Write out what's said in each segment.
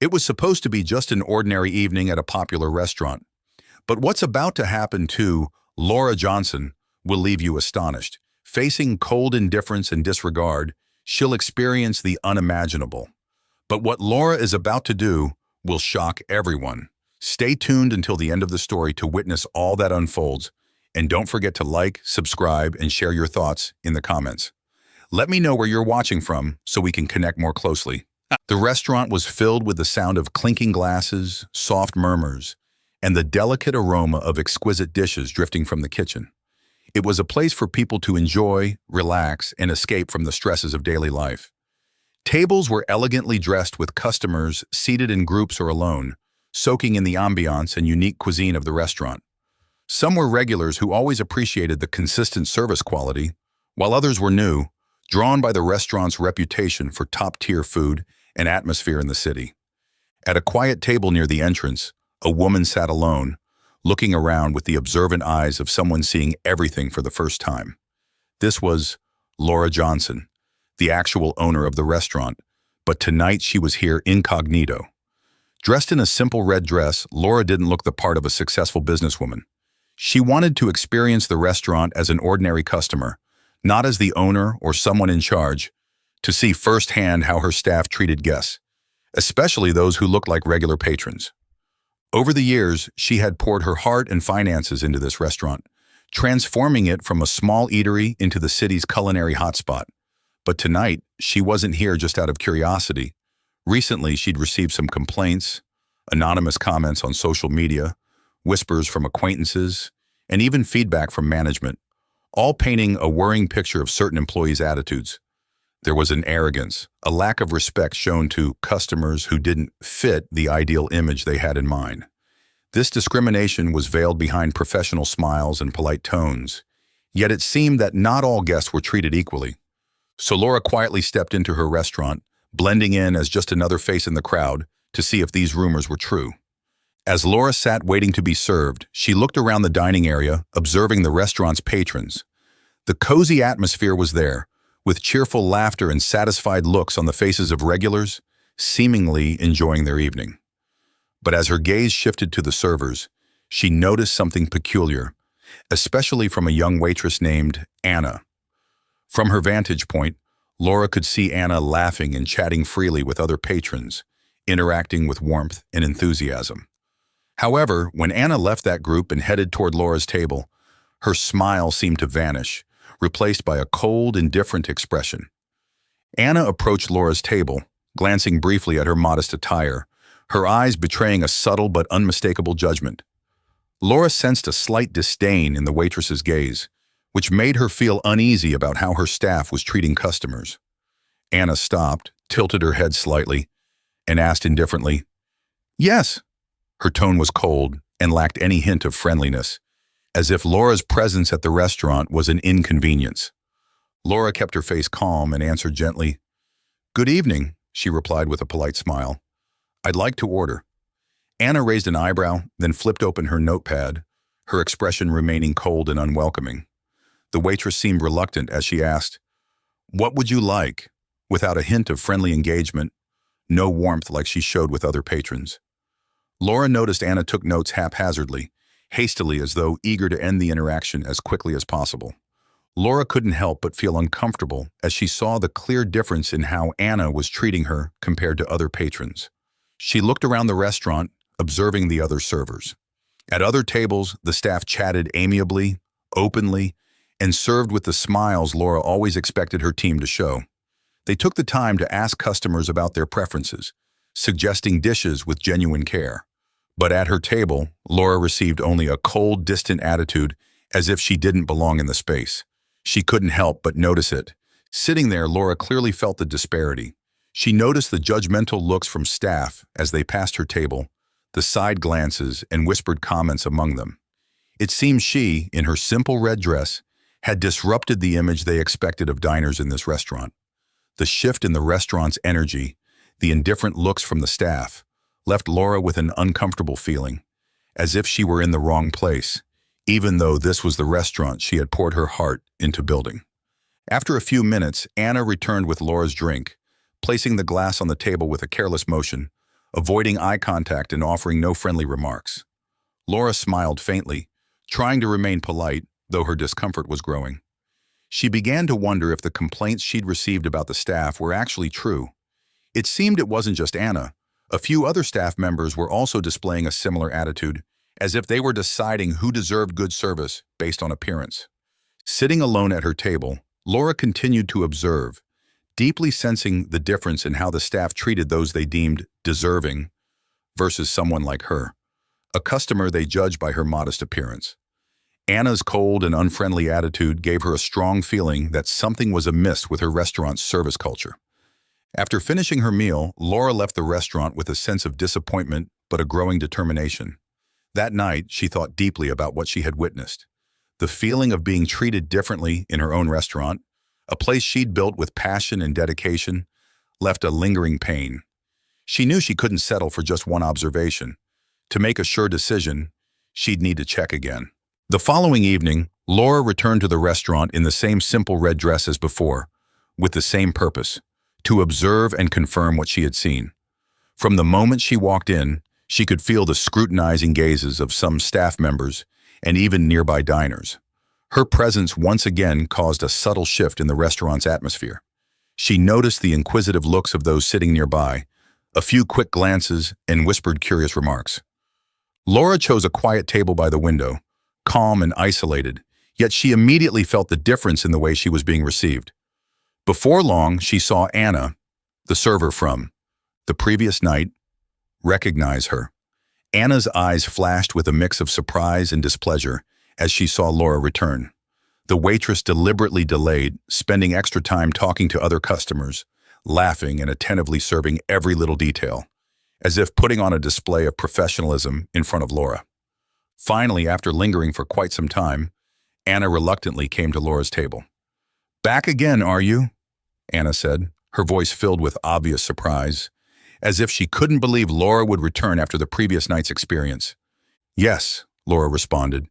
It was supposed to be just an ordinary evening at a popular restaurant. But what's about to happen to Laura Johnson will leave you astonished. Facing cold indifference and disregard, she'll experience the unimaginable. But what Laura is about to do will shock everyone. Stay tuned until the end of the story to witness all that unfolds. And don't forget to like, subscribe, and share your thoughts in the comments. Let me know where you're watching from so we can connect more closely. The restaurant was filled with the sound of clinking glasses, soft murmurs, and the delicate aroma of exquisite dishes drifting from the kitchen. It was a place for people to enjoy, relax, and escape from the stresses of daily life. Tables were elegantly dressed with customers seated in groups or alone, soaking in the ambiance and unique cuisine of the restaurant. Some were regulars who always appreciated the consistent service quality, while others were new, drawn by the restaurant's reputation for top-tier food and atmosphere in the city. At a quiet table near the entrance, a woman sat alone, looking around with the observant eyes of someone seeing everything for the first time. This was Laura Johnson, the actual owner of the restaurant, but tonight she was here incognito. Dressed in a simple red dress, Laura didn't look the part of a successful businesswoman. She wanted to experience the restaurant as an ordinary customer, not as the owner or someone in charge, to see firsthand how her staff treated guests, especially those who looked like regular patrons. Over the years, she had poured her heart and finances into this restaurant, transforming it from a small eatery into the city's culinary hotspot. But tonight, she wasn't here just out of curiosity. Recently, she'd received some complaints, anonymous comments on social media, whispers from acquaintances, and even feedback from management, all painting a worrying picture of certain employees' attitudes. There was an arrogance, a lack of respect shown to customers who didn't fit the ideal image they had in mind. This discrimination was veiled behind professional smiles and polite tones, yet it seemed that not all guests were treated equally. So Laura quietly stepped into her restaurant, blending in as just another face in the crowd to see if these rumors were true. As Laura sat waiting to be served, she looked around the dining area, observing the restaurant's patrons. The cozy atmosphere was there, with cheerful laughter and satisfied looks on the faces of regulars, seemingly enjoying their evening. But as her gaze shifted to the servers, she noticed something peculiar, especially from a young waitress named Anna. From her vantage point, Laura could see Anna laughing and chatting freely with other patrons, interacting with warmth and enthusiasm. However, when Anna left that group and headed toward Laura's table, her smile seemed to vanish, replaced by a cold, indifferent expression. Anna approached Laura's table, glancing briefly at her modest attire, her eyes betraying a subtle but unmistakable judgment. Laura sensed a slight disdain in the waitress's gaze, which made her feel uneasy about how her staff was treating customers. Anna stopped, tilted her head slightly, and asked indifferently, "Yes." Her tone was cold and lacked any hint of friendliness, as if Laura's presence at the restaurant was an inconvenience. Laura kept her face calm and answered gently, "Good evening," she replied with a polite smile. "I'd like to order." Anna raised an eyebrow, then flipped open her notepad, her expression remaining cold and unwelcoming. The waitress seemed reluctant as she asked, "What would you like?" without a hint of friendly engagement, no warmth like she showed with other patrons. Laura noticed Anna took notes haphazardly, hastily as though eager to end the interaction as quickly as possible. Laura couldn't help but feel uncomfortable as she saw the clear difference in how Anna was treating her compared to other patrons. She looked around the restaurant, observing the other servers. At other tables, the staff chatted amiably, openly, and served with the smiles Laura always expected her team to show. They took the time to ask customers about their preferences, suggesting dishes with genuine care. But at her table, Laura received only a cold, distant attitude, as if she didn't belong in the space. She couldn't help but notice it. Sitting there, Laura clearly felt the disparity. She noticed the judgmental looks from staff as they passed her table, the side glances and whispered comments among them. It seemed she, in her simple red dress, had disrupted the image they expected of diners in this restaurant. The shift in the restaurant's energy, the indifferent looks from the staff, left Laura with an uncomfortable feeling, as if she were in the wrong place, even though this was the restaurant she had poured her heart into building. After a few minutes, Anna returned with Laura's drink, placing the glass on the table with a careless motion, avoiding eye contact and offering no friendly remarks. Laura smiled faintly, trying to remain polite, though her discomfort was growing. She began to wonder if the complaints she'd received about the staff were actually true. It seemed it wasn't just Anna. A few other staff members were also displaying a similar attitude, as if they were deciding who deserved good service based on appearance. Sitting alone at her table, Laura continued to observe, deeply sensing the difference in how the staff treated those they deemed deserving versus someone like her, a customer they judged by her modest appearance. Anna's cold and unfriendly attitude gave her a strong feeling that something was amiss with her restaurant's service culture. After finishing her meal, Laura left the restaurant with a sense of disappointment but a growing determination. That night, she thought deeply about what she had witnessed. The feeling of being treated differently in her own restaurant, a place she'd built with passion and dedication, left a lingering pain. She knew she couldn't settle for just one observation. To make a sure decision, she'd need to check again. The following evening, Laura returned to the restaurant in the same simple red dress as before, with the same purpose, to observe and confirm what she had seen. From the moment she walked in, she could feel the scrutinizing gazes of some staff members and even nearby diners. Her presence once again caused a subtle shift in the restaurant's atmosphere. She noticed the inquisitive looks of those sitting nearby, a few quick glances, and whispered curious remarks. Laura chose a quiet table by the window, calm and isolated, yet she immediately felt the difference in the way she was being received. Before long, she saw Anna, the server from the previous night, recognize her. Anna's eyes flashed with a mix of surprise and displeasure as she saw Laura return. The waitress deliberately delayed, spending extra time talking to other customers, laughing and attentively serving every little detail, as if putting on a display of professionalism in front of Laura. Finally, after lingering for quite some time, Anna reluctantly came to Laura's table. "Back again, are you?" Anna said, her voice filled with obvious surprise, as if she couldn't believe Laura would return after the previous night's experience. "Yes," Laura responded,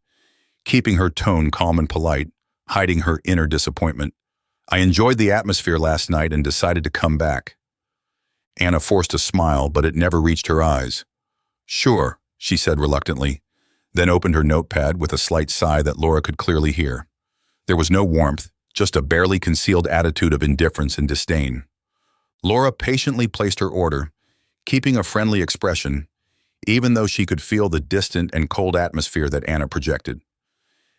keeping her tone calm and polite, hiding her inner disappointment. "I enjoyed the atmosphere last night and decided to come back." Anna forced a smile, but it never reached her eyes. "Sure," she said reluctantly, then opened her notepad with a slight sigh that Laura could clearly hear. There was no warmth, just a barely concealed attitude of indifference and disdain. Laura patiently placed her order, keeping a friendly expression, even though she could feel the distant and cold atmosphere that Anna projected.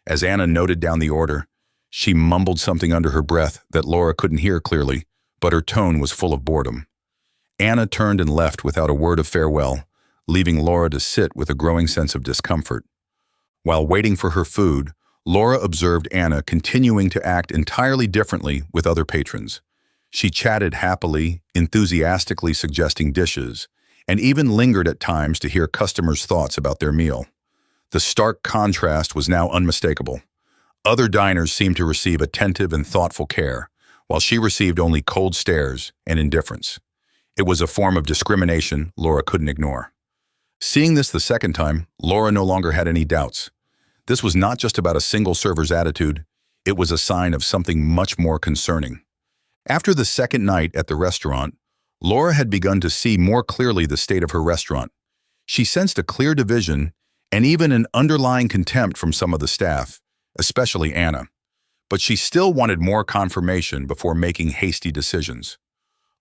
As Anna noted down the order, she mumbled something under her breath that Laura couldn't hear clearly, but her tone was full of boredom. Anna turned and left without a word of farewell, leaving Laura to sit with a growing sense of discomfort. While waiting for her food, Laura observed Anna continuing to act entirely differently with other patrons. She chatted happily, enthusiastically suggesting dishes, and even lingered at times to hear customers' thoughts about their meal. The stark contrast was now unmistakable. Other diners seemed to receive attentive and thoughtful care, while she received only cold stares and indifference. It was a form of discrimination Laura couldn't ignore. Seeing this the second time, Laura no longer had any doubts. This was not just about a single server's attitude, it was a sign of something much more concerning. After the second night at the restaurant, Laura had begun to see more clearly the state of her restaurant. She sensed a clear division and even an underlying contempt from some of the staff, especially Anna. But she still wanted more confirmation before making hasty decisions.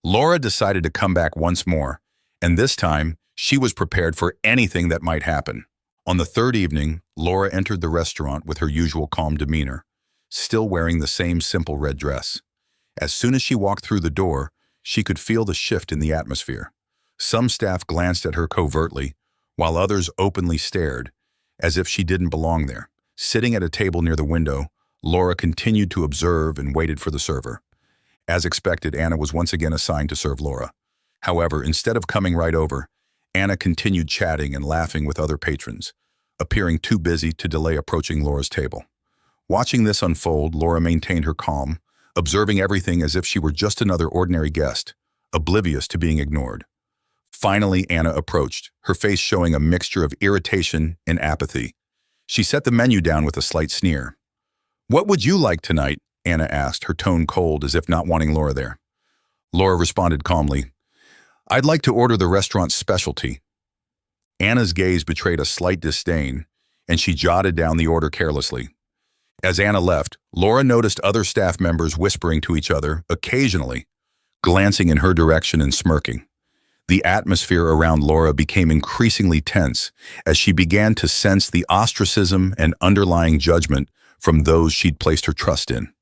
Laura decided to come back once more, and this time, she was prepared for anything that might happen. On the third evening, Laura entered the restaurant with her usual calm demeanor, still wearing the same simple red dress. As soon as she walked through the door, she could feel the shift in the atmosphere. Some staff glanced at her covertly, while others openly stared, as if she didn't belong there. Sitting at a table near the window, Laura continued to observe and waited for the server. As expected, Anna was once again assigned to serve Laura. However, instead of coming right over, Anna continued chatting and laughing with other patrons, appearing too busy to delay approaching Laura's table. Watching this unfold, Laura maintained her calm, observing everything as if she were just another ordinary guest, oblivious to being ignored. Finally, Anna approached, her face showing a mixture of irritation and apathy. She set the menu down with a slight sneer. "What would you like tonight?" Anna asked, her tone cold as if not wanting Laura there. Laura responded calmly, I'd like to order the restaurant's specialty. Anna's gaze betrayed a slight disdain, and she jotted down the order carelessly. As Anna left, Laura noticed other staff members whispering to each other, occasionally, glancing in her direction and smirking. The atmosphere around Laura became increasingly tense as she began to sense the ostracism and underlying judgment from those she'd placed her trust in.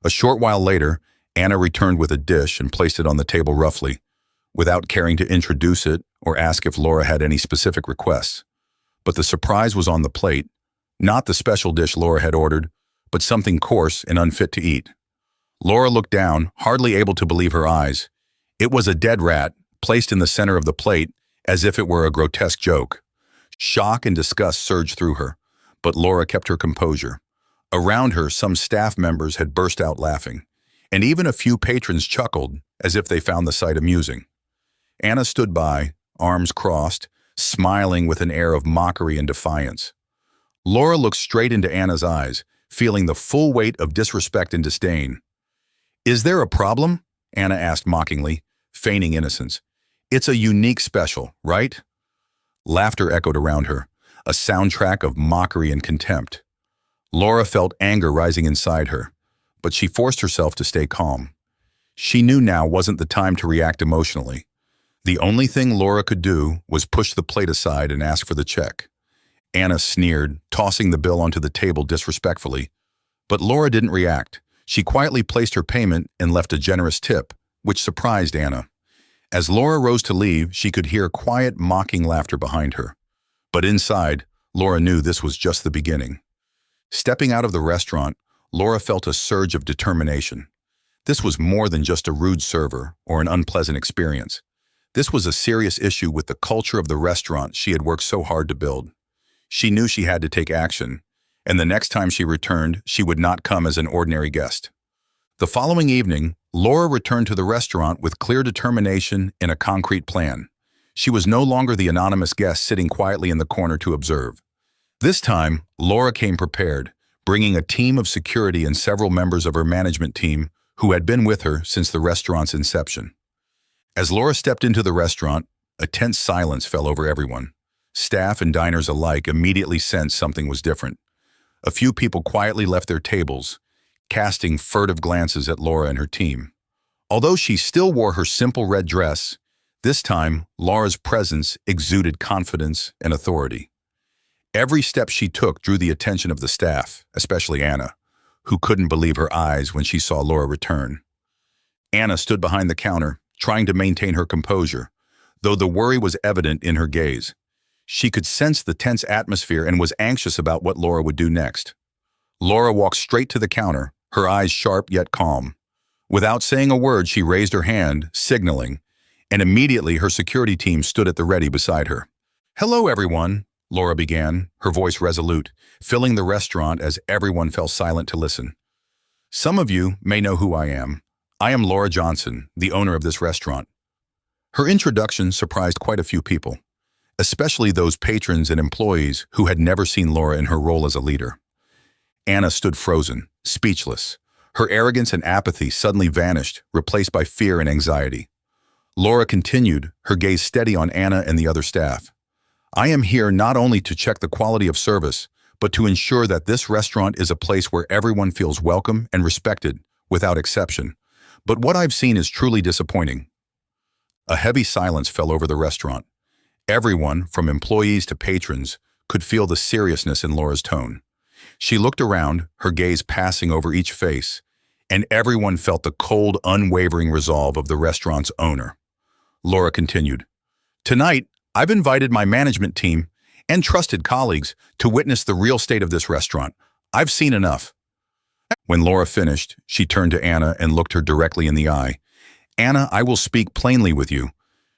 A short while later, Anna returned with a dish and placed it on the table roughly, without caring to introduce it or ask if Laura had any specific requests. But the surprise was on the plate, not the special dish Laura had ordered, but something coarse and unfit to eat. Laura looked down, hardly able to believe her eyes. It was a dead rat, placed in the center of the plate, as if it were a grotesque joke. Shock and disgust surged through her, but Laura kept her composure. Around her, some staff members had burst out laughing, and even a few patrons chuckled, as if they found the sight amusing. Anna stood by, arms crossed, smiling with an air of mockery and defiance. Laura looked straight into Anna's eyes, feeling the full weight of disrespect and disdain. "Is there a problem?" Anna asked mockingly, feigning innocence. "It's a unique special, right?" Laughter echoed around her, a soundtrack of mockery and contempt. Laura felt anger rising inside her, but she forced herself to stay calm. She knew now wasn't the time to react emotionally. The only thing Laura could do was push the plate aside and ask for the check. Anna sneered, tossing the bill onto the table disrespectfully. But Laura didn't react. She quietly placed her payment and left a generous tip, which surprised Anna. As Laura rose to leave, she could hear quiet, mocking laughter behind her. But inside, Laura knew this was just the beginning. Stepping out of the restaurant, Laura felt a surge of determination. This was more than just a rude server or an unpleasant experience. This was a serious issue with the culture of the restaurant she had worked so hard to build. She knew she had to take action, and the next time she returned, she would not come as an ordinary guest. The following evening, Laura returned to the restaurant with clear determination and a concrete plan. She was no longer the anonymous guest sitting quietly in the corner to observe. This time, Laura came prepared, bringing a team of security and several members of her management team who had been with her since the restaurant's inception. As Laura stepped into the restaurant, a tense silence fell over everyone. Staff and diners alike immediately sensed something was different. A few people quietly left their tables, casting furtive glances at Laura and her team. Although she still wore her simple red dress, this time Laura's presence exuded confidence and authority. Every step she took drew the attention of the staff, especially Anna, who couldn't believe her eyes when she saw Laura return. Anna stood behind the counter, trying to maintain her composure, though the worry was evident in her gaze. She could sense the tense atmosphere and was anxious about what Laura would do next. Laura walked straight to the counter, her eyes sharp yet calm. Without saying a word, she raised her hand, signaling, and immediately her security team stood at the ready beside her. "Hello, everyone," Laura began, her voice resolute, filling the restaurant as everyone fell silent to listen. "Some of you may know who I am. I am Laura Johnson, the owner of this restaurant." Her introduction surprised quite a few people, especially those patrons and employees who had never seen Laura in her role as a leader. Anna stood frozen, speechless. Her arrogance and apathy suddenly vanished, replaced by fear and anxiety. Laura continued, her gaze steady on Anna and the other staff. "I am here not only to check the quality of service, but to ensure that this restaurant is a place where everyone feels welcome and respected, without exception. But what I've seen is truly disappointing." A heavy silence fell over the restaurant. Everyone, from employees to patrons, could feel the seriousness in Laura's tone. She looked around, her gaze passing over each face, and everyone felt the cold, unwavering resolve of the restaurant's owner. Laura continued, "Tonight, I've invited my management team and trusted colleagues to witness the real state of this restaurant. I've seen enough." When Laura finished, she turned to Anna and looked her directly in the eye. "Anna, I will speak plainly with you.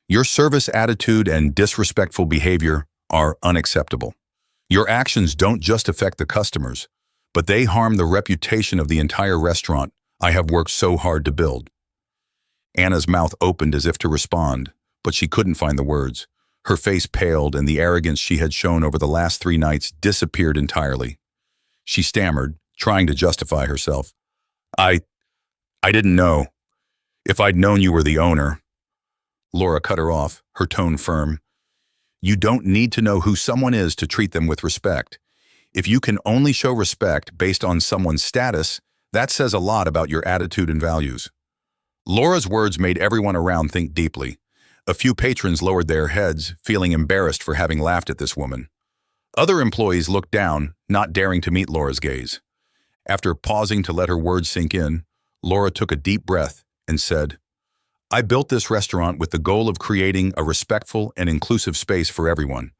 Your service attitude and disrespectful behavior are unacceptable. Your actions don't just affect the customers, but they harm the reputation of the entire restaurant I have worked so hard to build." Anna's mouth opened as if to respond, but she couldn't find the words. Her face paled and the arrogance she had shown over the last 3 nights disappeared entirely. She stammered, trying to justify herself. I didn't know. If I'd known you were the owner." Laura cut her off, her tone firm. You don't need to know who someone is to treat them with respect. If you can only show respect based on someone's status, that says a lot about your attitude and values. Laura's words made everyone around think deeply. A few patrons lowered their heads, feeling embarrassed for having laughed at this woman. Other employees looked down, not daring to meet Laura's gaze. After pausing to let her words sink in, Laura took a deep breath and said, I built this restaurant with the goal of creating a respectful and inclusive space for everyone,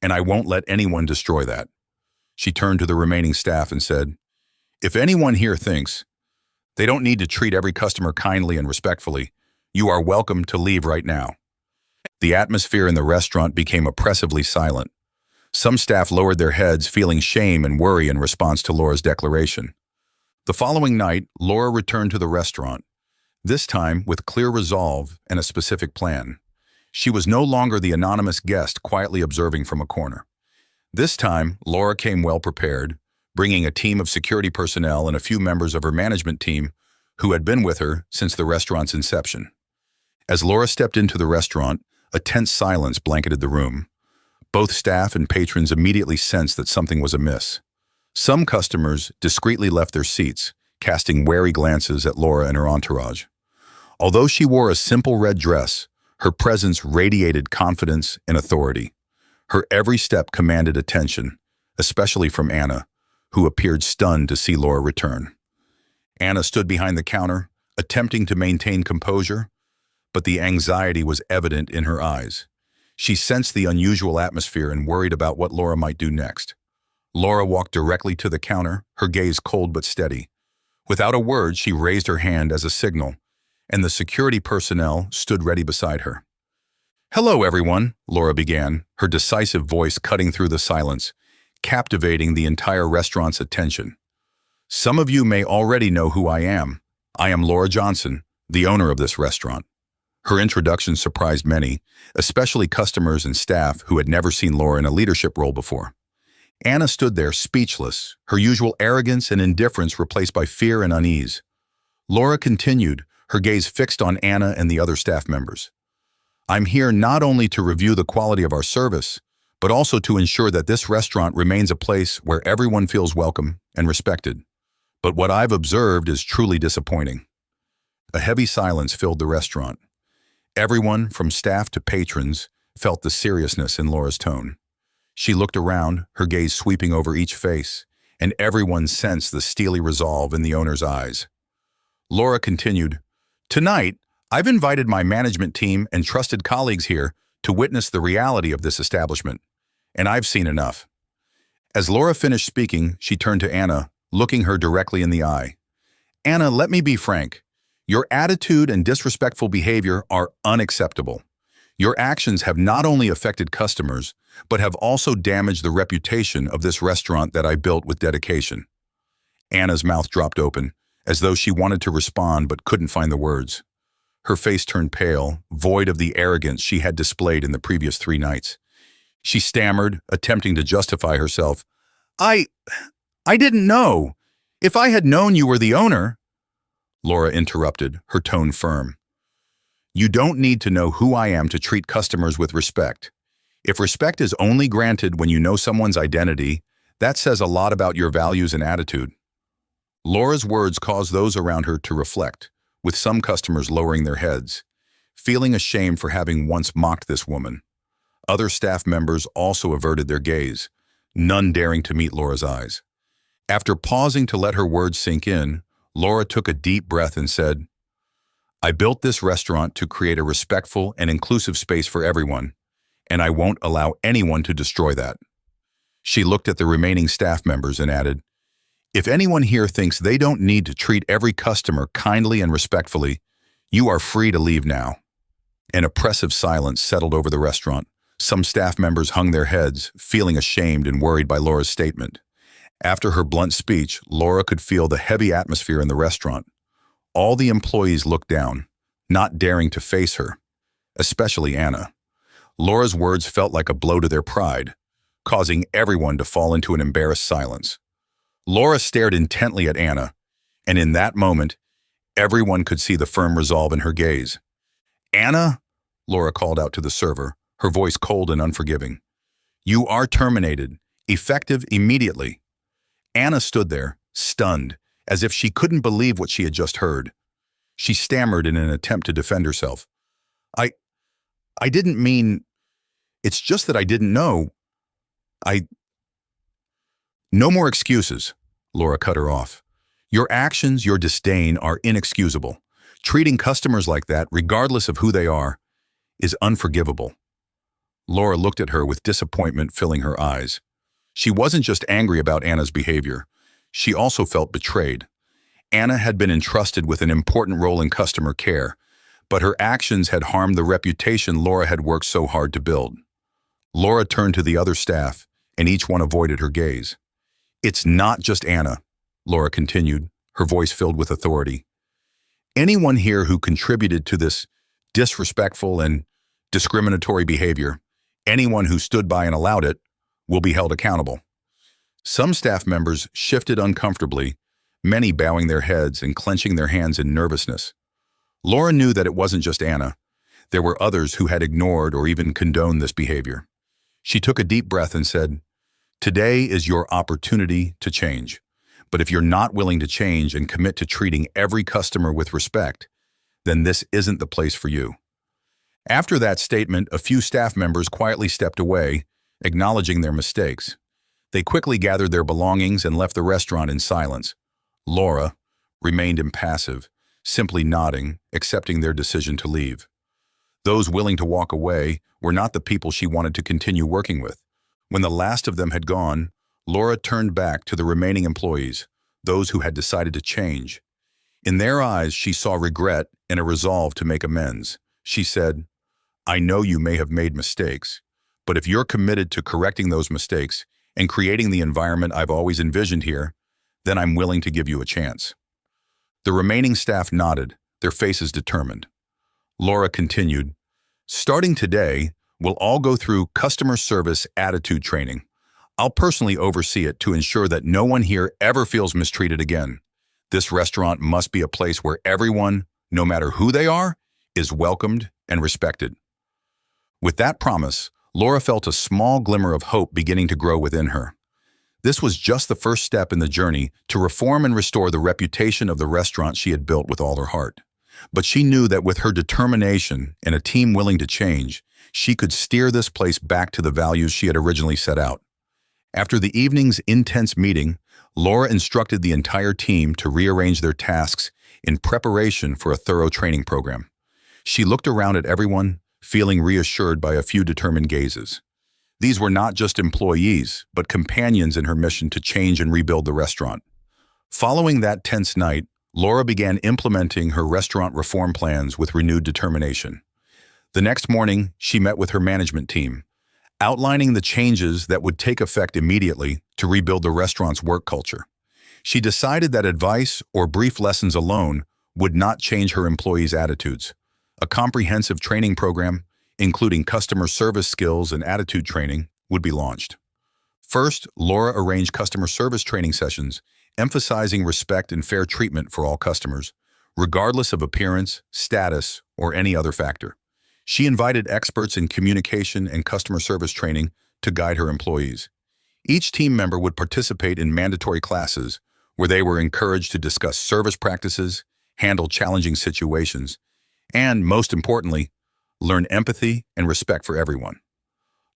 and I won't let anyone destroy that. She turned to the remaining staff and said, if anyone here thinks they don't need to treat every customer kindly and respectfully, you are welcome to leave right now. The atmosphere in the restaurant became oppressively silent. Some staff lowered their heads, feeling shame and worry in response to Laura's declaration. The following night, Laura returned to the restaurant, this time with clear resolve and a specific plan. She was no longer the anonymous guest quietly observing from a corner. This time, Laura came well prepared, bringing a team of security personnel and a few members of her management team who had been with her since the restaurant's inception. As Laura stepped into the restaurant, a tense silence blanketed the room. Both staff and patrons immediately sensed that something was amiss. Some customers discreetly left their seats, casting wary glances at Laura and her entourage. Although she wore a simple red dress, her presence radiated confidence and authority. Her every step commanded attention, especially from Anna, who appeared stunned to see Laura return. Anna stood behind the counter, attempting to maintain composure, but the anxiety was evident in her eyes. She sensed the unusual atmosphere and worried about what Laura might do next. Laura walked directly to the counter, her gaze cold but steady. Without a word, she raised her hand as a signal, and the security personnel stood ready beside her. Hello, everyone, Laura began, her decisive voice cutting through the silence, captivating the entire restaurant's attention. Some of you may already know who I am. I am Laura Johnson, the owner of this restaurant. Her introduction surprised many, especially customers and staff who had never seen Laura in a leadership role before. Anna stood there speechless, her usual arrogance and indifference replaced by fear and unease. Laura continued, her gaze fixed on Anna and the other staff members. I'm here not only to review the quality of our service, but also to ensure that this restaurant remains a place where everyone feels welcome and respected. But what I've observed is truly disappointing. A heavy silence filled the restaurant. Everyone, from staff to patrons, felt the seriousness in Laura's tone. She looked around, her gaze sweeping over each face, and everyone sensed the steely resolve in the owner's eyes. Laura continued, Tonight, I've invited my management team and trusted colleagues here to witness the reality of this establishment, and I've seen enough. As Laura finished speaking, she turned to Anna, looking her directly in the eye. Anna, let me be frank. Your attitude and disrespectful behavior are unacceptable. Your actions have not only affected customers, but have also damaged the reputation of this restaurant that I built with dedication. Anna's mouth dropped open, as though she wanted to respond but couldn't find the words. Her face turned pale, void of the arrogance she had displayed in the previous 3 nights. She stammered, attempting to justify herself. I didn't know. If I had known you were the owner. Laura interrupted, her tone firm. You don't need to know who I am to treat customers with respect. If respect is only granted when you know someone's identity, that says a lot about your values and attitude. Laura's words caused those around her to reflect, with some customers lowering their heads, feeling ashamed for having once mocked this woman. Other staff members also averted their gaze, none daring to meet Laura's eyes. After pausing to let her words sink in, Laura took a deep breath and said, I built this restaurant to create a respectful and inclusive space for everyone, and I won't allow anyone to destroy that. She looked at the remaining staff members and added, If anyone here thinks they don't need to treat every customer kindly and respectfully, you are free to leave now. An oppressive silence settled over the restaurant. Some staff members hung their heads, feeling ashamed and worried by Laura's statement. After her blunt speech, Laura could feel the heavy atmosphere in the restaurant. All the employees looked down, not daring to face her, especially Anna. Laura's words felt like a blow to their pride, causing everyone to fall into an embarrassed silence. Laura stared intently at Anna, and in that moment, everyone could see the firm resolve in her gaze. Anna, Laura called out to the server, her voice cold and unforgiving. "You are terminated, effective immediately." Anna stood there, stunned, as if she couldn't believe what she had just heard. She stammered in an attempt to defend herself. I, I didn't mean, it's just that I didn't know. I, No more excuses, Laura cut her off. Your actions, your disdain are inexcusable. Treating customers like that, regardless of who they are, is unforgivable. Laura looked at her with disappointment filling her eyes. She wasn't just angry about Anna's behavior. She also felt betrayed. Anna had been entrusted with an important role in customer care, but her actions had harmed the reputation Laura had worked so hard to build. Laura turned to the other staff, and each one avoided her gaze. "It's not just Anna," Laura continued, her voice filled with authority. "Anyone here who contributed to this disrespectful and discriminatory behavior, anyone who stood by and allowed it, will be held accountable." Some staff members shifted uncomfortably, many bowing their heads and clenching their hands in nervousness. Laura knew that it wasn't just Anna. There were others who had ignored or even condoned this behavior. She took a deep breath and said, "Today is your opportunity to change. But if you're not willing to change and commit to treating every customer with respect, then this isn't the place for you." After that statement, a few staff members quietly stepped away, acknowledging their mistakes. They quickly gathered their belongings and left the restaurant in silence. Laura remained impassive, simply nodding, accepting their decision to leave. Those willing to walk away were not the people she wanted to continue working with. When the last of them had gone, Laura turned back to the remaining employees, those who had decided to change. In their eyes, she saw regret and a resolve to make amends. She said, "I know you may have made mistakes, but if you're committed to correcting those mistakes and creating the environment I've always envisioned here, then I'm willing to give you a chance." The remaining staff nodded, their faces determined. Laura continued, "Starting today, we'll all go through customer service attitude training. I'll personally oversee it to ensure that no one here ever feels mistreated again. This restaurant must be a place where everyone, no matter who they are, is welcomed and respected." With that promise, Laura felt a small glimmer of hope beginning to grow within her. This was just the first step in the journey to reform and restore the reputation of the restaurant she had built with all her heart. But she knew that with her determination and a team willing to change, she could steer this place back to the values she had originally set out. After the evening's intense meeting, Laura instructed the entire team to rearrange their tasks in preparation for a thorough training program. She looked around at everyone, feeling reassured by a few determined gazes. These were not just employees, but companions in her mission to change and rebuild the restaurant. Following that tense night, Laura began implementing her restaurant reform plans with renewed determination. The next morning, she met with her management team, outlining the changes that would take effect immediately to rebuild the restaurant's work culture. She decided that advice or brief lessons alone would not change her employees' attitudes. A comprehensive training program, including customer service skills and attitude training, would be launched. First, Laura arranged customer service training sessions, emphasizing respect and fair treatment for all customers, regardless of appearance, status, or any other factor. She invited experts in communication and customer service training to guide her employees. Each team member would participate in mandatory classes where they were encouraged to discuss service practices, handle challenging situations, and, most importantly, learn empathy and respect for everyone.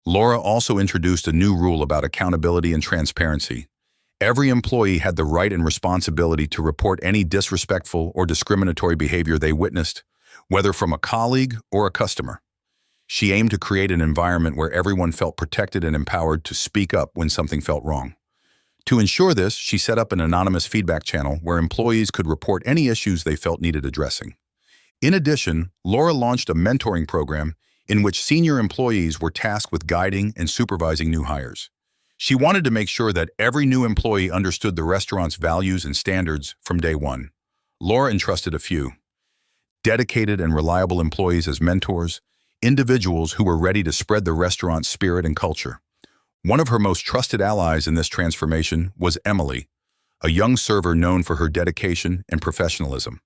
Laura also introduced a new rule about accountability and transparency. Every employee had the right and responsibility to report any disrespectful or discriminatory behavior they witnessed, whether from a colleague or a customer. She aimed to create an environment where everyone felt protected and empowered to speak up when something felt wrong. To ensure this, she set up an anonymous feedback channel where employees could report any issues they felt needed addressing. In addition, Laura launched a mentoring program in which senior employees were tasked with guiding and supervising new hires. She wanted to make sure that every new employee understood the restaurant's values and standards from day one. Laura entrusted a few dedicated and reliable employees as mentors, individuals who were ready to spread the restaurant's spirit and culture. One of her most trusted allies in this transformation was Emily, a young server known for her dedication and professionalism.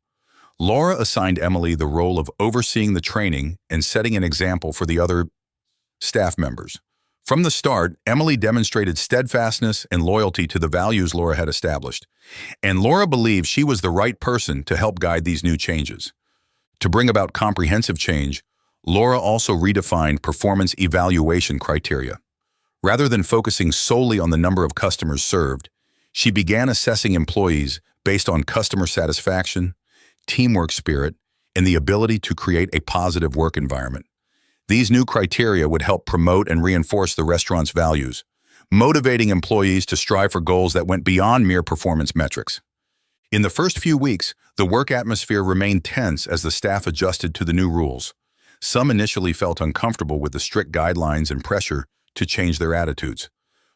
Laura assigned Emily the role of overseeing the training and setting an example for the other staff members. From the start, Emily demonstrated steadfastness and loyalty to the values Laura had established, and Laura believed she was the right person to help guide these new changes. To bring about comprehensive change, Laura also redefined performance evaluation criteria. Rather than focusing solely on the number of customers served, she began assessing employees based on customer satisfaction, teamwork spirit, and the ability to create a positive work environment. These new criteria would help promote and reinforce the restaurant's values, motivating employees to strive for goals that went beyond mere performance metrics. In the first few weeks, the work atmosphere remained tense as the staff adjusted to the new rules. Some initially felt uncomfortable with the strict guidelines and pressure to change their attitudes.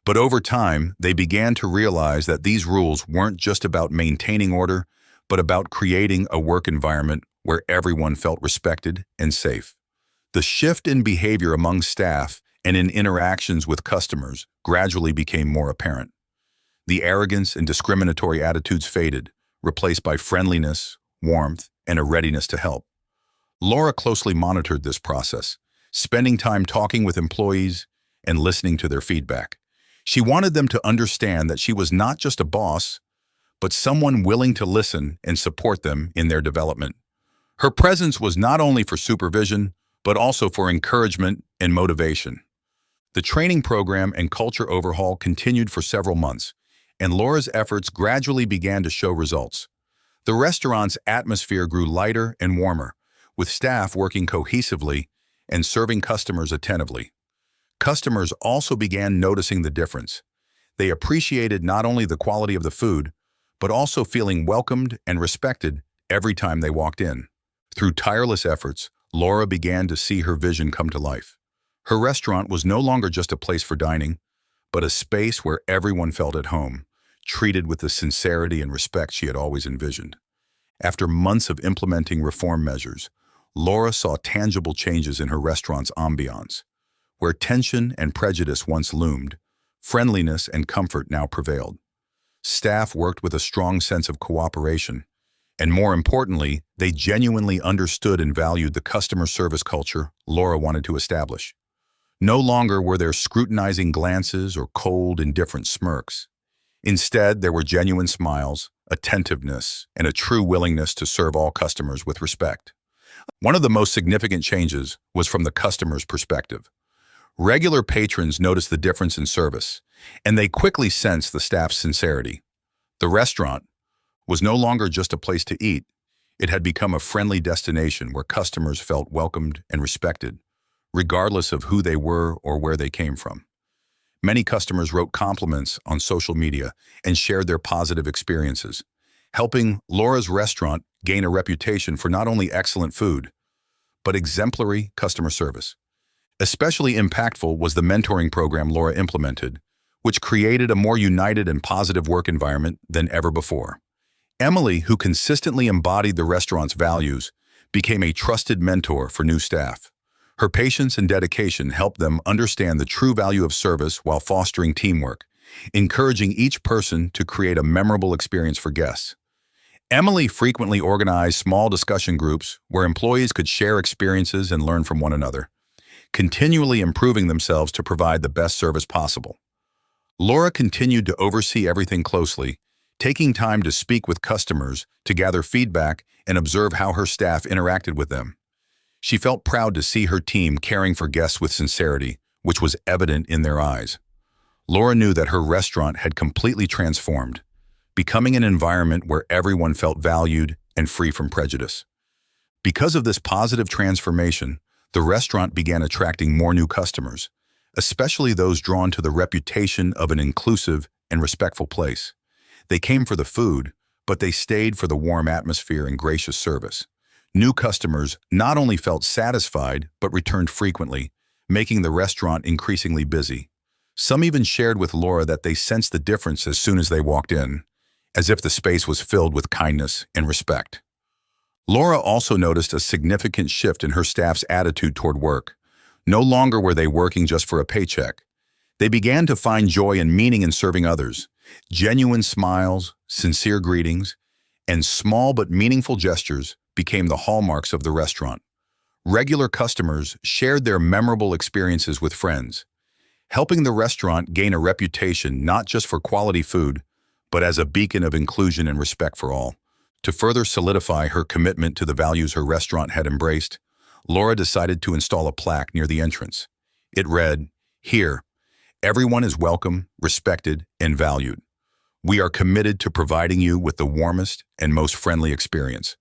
But over time, they began to realize that these rules weren't just about maintaining order, but about creating a work environment where everyone felt respected and safe. The shift in behavior among staff and in interactions with customers gradually became more apparent. The arrogance and discriminatory attitudes faded, replaced by friendliness, warmth, and a readiness to help. Laura closely monitored this process, spending time talking with employees and listening to their feedback. She wanted them to understand that she was not just a boss, but someone willing to listen and support them in their development. Her presence was not only for supervision, but also for encouragement and motivation. The training program and culture overhaul continued for several months, and Laura's efforts gradually began to show results. The restaurant's atmosphere grew lighter and warmer, with staff working cohesively and serving customers attentively. Customers also began noticing the difference. They appreciated not only the quality of the food, but also feeling welcomed and respected every time they walked in. Through tireless efforts, Laura began to see her vision come to life. Her restaurant was no longer just a place for dining, but a space where everyone felt at home, treated with the sincerity and respect she had always envisioned. After months of implementing reform measures, Laura saw tangible changes in her restaurant's ambiance. Where tension and prejudice once loomed, friendliness and comfort now prevailed. Staff worked with a strong sense of cooperation, and more importantly, they genuinely understood and valued the customer service culture Laura wanted to establish. No longer were there scrutinizing glances or cold, indifferent smirks. Instead, there were genuine smiles, attentiveness, and a true willingness to serve all customers with respect. One of the most significant changes was from the customer's perspective. Regular patrons noticed the difference in service, and they quickly sensed the staff's sincerity. The restaurant was no longer just a place to eat. It had become a friendly destination where customers felt welcomed and respected, regardless of who they were or where they came from. Many customers wrote compliments on social media and shared their positive experiences, helping Laura's restaurant gain a reputation for not only excellent food, but exemplary customer service. Especially impactful was the mentoring program Laura implemented, which created a more united and positive work environment than ever before. Emily, who consistently embodied the restaurant's values, became a trusted mentor for new staff. Her patience and dedication helped them understand the true value of service while fostering teamwork, encouraging each person to create a memorable experience for guests. Emily frequently organized small discussion groups where employees could share experiences and learn from one another, continually improving themselves to provide the best service possible. Laura continued to oversee everything closely, taking time to speak with customers to gather feedback and observe how her staff interacted with them. She felt proud to see her team caring for guests with sincerity, which was evident in their eyes. Laura knew that her restaurant had completely transformed, becoming an environment where everyone felt valued and free from prejudice. Because of this positive transformation, the restaurant began attracting more new customers, especially those drawn to the reputation of an inclusive and respectful place. They came for the food, but they stayed for the warm atmosphere and gracious service. New customers not only felt satisfied, but returned frequently, making the restaurant increasingly busy. Some even shared with Laura that they sensed the difference as soon as they walked in, as if the space was filled with kindness and respect. Laura also noticed a significant shift in her staff's attitude toward work. No longer were they working just for a paycheck. They began to find joy and meaning in serving others. Genuine smiles, sincere greetings, and small but meaningful gestures became the hallmarks of the restaurant. Regular customers shared their memorable experiences with friends, helping the restaurant gain a reputation not just for quality food, but as a beacon of inclusion and respect for all. To further solidify her commitment to the values her restaurant had embraced, Laura decided to install a plaque near the entrance. It read, "Here, everyone is welcome, respected, and valued. We are committed to providing you with the warmest and most friendly experience."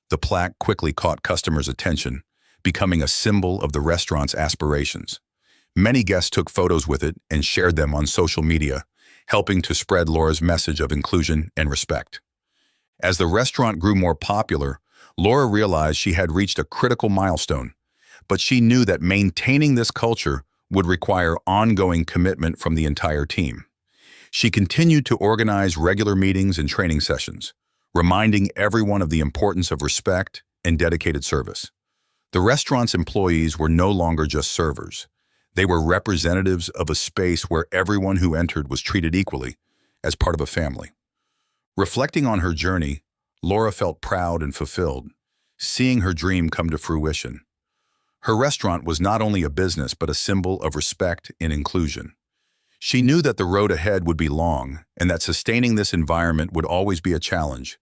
The plaque quickly caught customers' attention, becoming a symbol of the restaurant's aspirations. Many guests took photos with it and shared them on social media, helping to spread Laura's message of inclusion and respect. As the restaurant grew more popular, Laura realized she had reached a critical milestone, but she knew that maintaining this culture would require ongoing commitment from the entire team. She continued to organize regular meetings and training sessions, reminding everyone of the importance of respect and dedicated service. The restaurant's employees were no longer just servers. They were representatives of a space where everyone who entered was treated equally, as part of a family. Reflecting on her journey, Laura felt proud and fulfilled, seeing her dream come to fruition. Her restaurant was not only a business but a symbol of respect and inclusion. She knew that the road ahead would be long and that sustaining this environment would always be a challenge.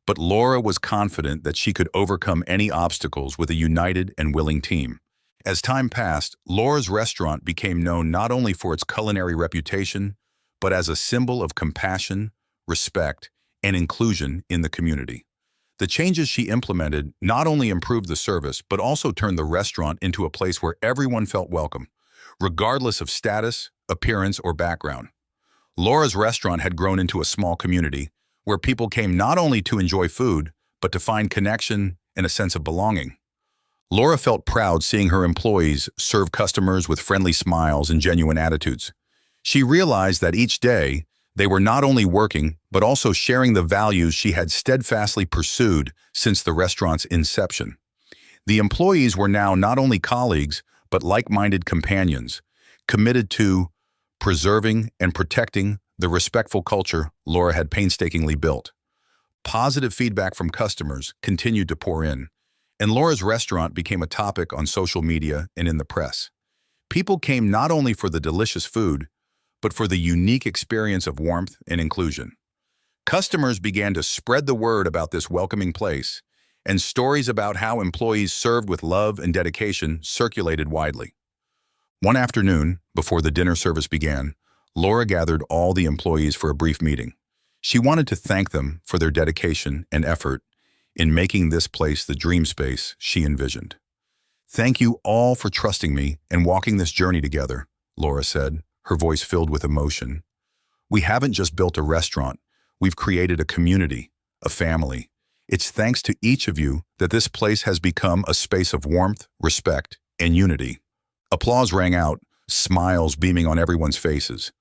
But Laura was confident that she could overcome any obstacles with a united and willing team. As time passed, Laura's restaurant became known not only for its culinary reputation, but as a symbol of compassion, respect, and inclusion in the community. The changes she implemented not only improved the service, but also turned the restaurant into a place where everyone felt welcome, regardless of status, appearance, or background. Laura's restaurant had grown into a small community where people came not only to enjoy food, but to find connection and a sense of belonging. Laura felt proud seeing her employees serve customers with friendly smiles and genuine attitudes. She realized that each day, they were not only working, but also sharing the values she had steadfastly pursued since the restaurant's inception. The employees were now not only colleagues, but like-minded companions, committed to preserving and protecting the respectful culture Laura had painstakingly built. Positive feedback from customers continued to pour in, and Laura's restaurant became a topic on social media and in the press. People came not only for the delicious food, but for the unique experience of warmth and inclusion. Customers began to spread the word about this welcoming place, and stories about how employees served with love and dedication circulated widely. One afternoon, before the dinner service began, Laura gathered all the employees for a brief meeting. She wanted to thank them for their dedication and effort in making this place the dream space she envisioned. "Thank you all for trusting me and walking this journey together," Laura said, her voice filled with emotion. "We haven't just built a restaurant, we've created a community, a family. It's thanks to each of you that this place has become a space of warmth, respect, and unity." Applause rang out, smiles beaming on everyone's faces.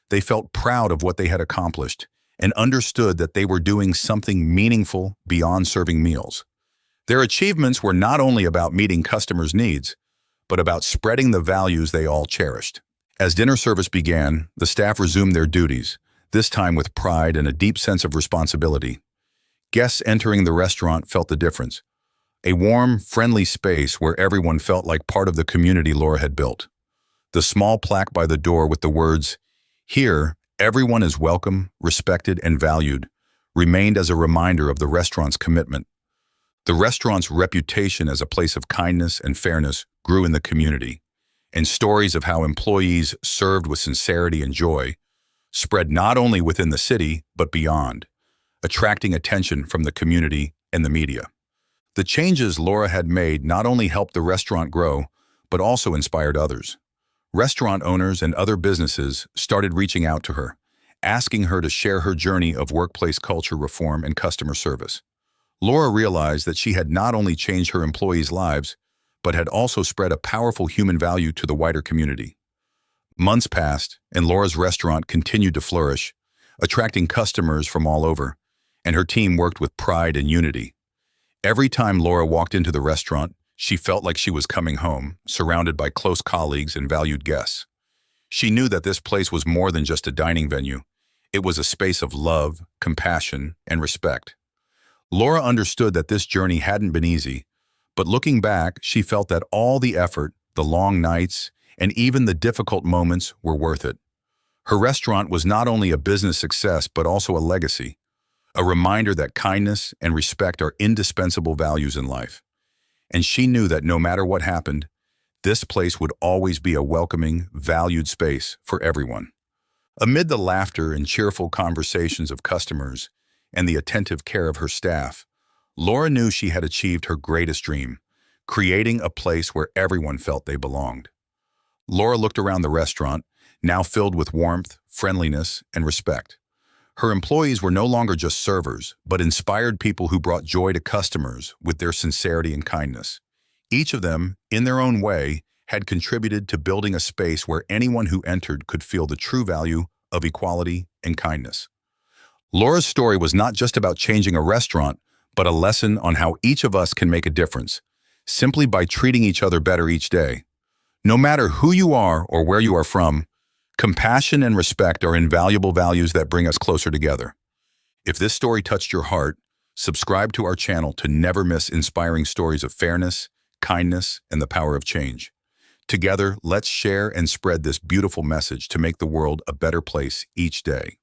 They felt proud of what they had accomplished and understood that they were doing something meaningful beyond serving meals. Their achievements were not only about meeting customers' needs, but about spreading the values they all cherished. As dinner service began, the staff resumed their duties, this time with pride and a deep sense of responsibility. Guests entering the restaurant felt the difference, a warm, friendly space where everyone felt like part of the community Laura had built. The small plaque by the door with the words, "Here, everyone is welcome, respected, and valued," remained as a reminder of the restaurant's commitment. The restaurant's reputation as a place of kindness and fairness grew in the community, and stories of how employees served with sincerity and joy spread not only within the city, but beyond, attracting attention from the community and the media. The changes Laura had made not only helped the restaurant grow, but also inspired others. Restaurant owners and other businesses started reaching out to her, asking her to share her journey of workplace culture reform and customer service. Laura realized that she had not only changed her employees' lives, but had also spread a powerful human value to the wider community. Months passed, and Laura's restaurant continued to flourish, attracting customers from all over, and her team worked with pride and unity. Every time Laura walked into the restaurant, she felt like she was coming home, surrounded by close colleagues and valued guests. She knew that this place was more than just a dining venue. It was a space of love, compassion, and respect. Laura understood that this journey hadn't been easy, but looking back, she felt that all the effort, the long nights, and even the difficult moments were worth it. Her restaurant was not only a business success but also a legacy, a reminder that kindness and respect are indispensable values in life. And she knew that no matter what happened, this place would always be a welcoming, valued space for everyone. Amid the laughter and cheerful conversations of customers and the attentive care of her staff, Laura knew she had achieved her greatest dream, creating a place where everyone felt they belonged. Laura looked around the restaurant, now filled with warmth, friendliness, and respect. Her employees were no longer just servers, but inspired people who brought joy to customers with their sincerity and kindness. Each of them, in their own way, had contributed to building a space where anyone who entered could feel the true value of equality and kindness. Laura's story was not just about changing a restaurant, but a lesson on how each of us can make a difference, simply by treating each other better each day. No matter who you are or where you are from, compassion and respect are invaluable values that bring us closer together. If this story touched your heart, subscribe to our channel to never miss inspiring stories of fairness, kindness, and the power of change. Together, let's share and spread this beautiful message to make the world a better place each day.